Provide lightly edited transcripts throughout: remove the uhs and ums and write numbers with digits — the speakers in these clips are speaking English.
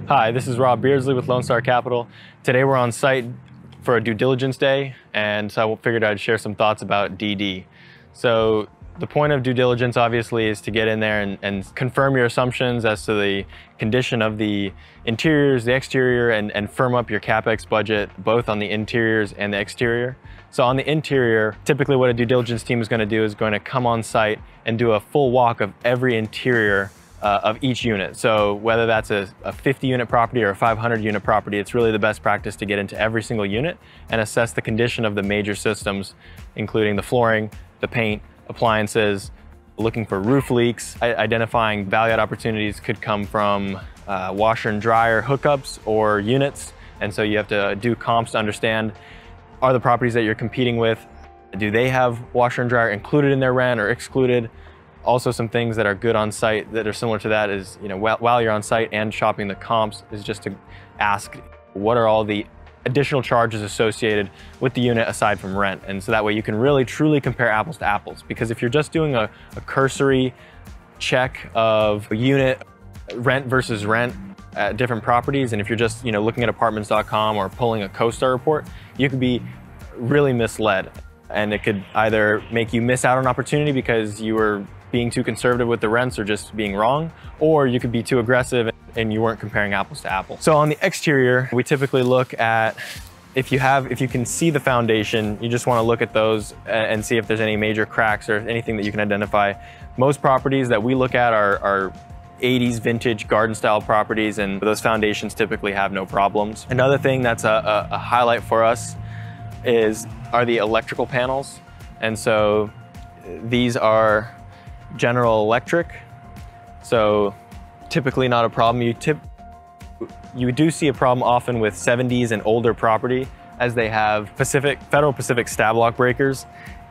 Hi, this is Rob Beardsley with Lone Star Capital. Today we're on site for a due diligence day, and so I figured I'd share some thoughts about DD. So the point of due diligence obviously is to get in there and confirm your assumptions as to the condition of the interiors, the exterior, and firm up your CapEx budget, both on the interiors and the exterior. So on the interior, typically what a due diligence team is going to do is going to come on site and do a full walk of every interior of each unit. So whether that's a 50 unit property or a 500 unit property, it's really the best practice to get into every single unit and assess the condition of the major systems, including the flooring, the paint, appliances, looking for roof leaks, identifying value add opportunities could come from washer and dryer hookups or units. And so you have to do comps to understand, are the properties that you're competing with, do they have washer and dryer included in their rent or excluded? Also, some things that are good on site that are similar to that is, while you're on site and shopping the comps, is just to ask, what are all the additional charges associated with the unit aside from rent? And so that way you can really truly compare apples to apples. Because if you're just doing a cursory check of unit rent versus rent at different properties, and if you're just looking at apartments.com or pulling a CoStar report, you could be really misled. And it could either make you miss out on opportunity because you were being too conservative with the rents or just being wrong, or you could be too aggressive and you weren't comparing apples to apples. So on the exterior, we typically look at, if you can see the foundation, you just want to look at those and see if there's any major cracks or anything that you can identify. Most properties that we look at are 80s vintage garden style properties, and those foundations typically have no problems. Another thing that's a highlight for us are the electrical panels. And so these are General Electric, so typically not a problem. You do see a problem often with 70s and older property, as they have Federal Pacific stab lock breakers,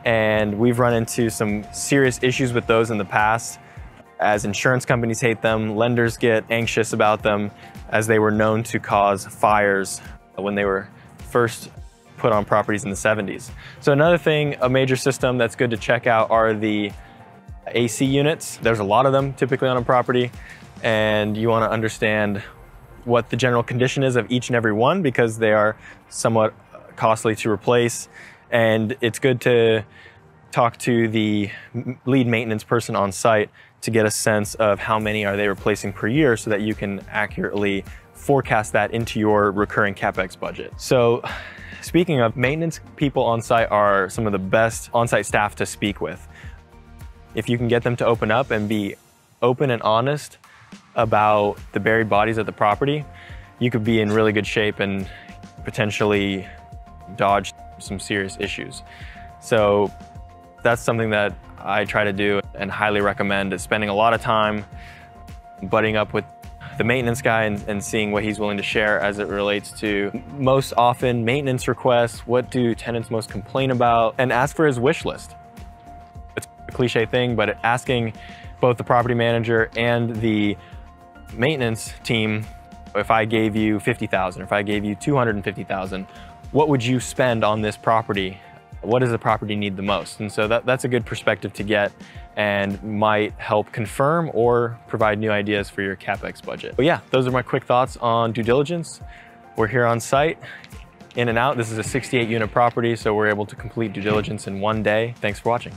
and we've run into some serious issues with those in the past, as insurance companies hate them, lenders get anxious about them, as they were known to cause fires when they were first put on properties in the 70s. So another thing, a major system that's good to check out are the AC units. There's a lot of them typically on a property, and you want to understand what the general condition is of each and every one, because they are somewhat costly to replace. And it's good to talk to the lead maintenance person on site to get a sense of how many are they replacing per year, so that you can accurately forecast that into your recurring CapEx budget. So speaking of, maintenance people on site are some of the best on-site staff to speak with. If you can get them to open up and be open and honest about the buried bodies at the property, you could be in really good shape and potentially dodge some serious issues. So that's something that I try to do and highly recommend, is spending a lot of time butting up with the maintenance guy and seeing what he's willing to share as it relates to most often maintenance requests, what do tenants most complain about, and ask for his wish list. It's a cliche thing, but asking both the property manager and the maintenance team, if I gave you $50,000, if I gave you $250,000, what would you spend on this property? What does the property need the most? And so that's a good perspective to get, and might help confirm or provide new ideas for your CapEx budget. But yeah, those are my quick thoughts on due diligence. We're here on site, in and out. This is a 68 unit property, so we're able to complete due diligence in one day. Thanks for watching.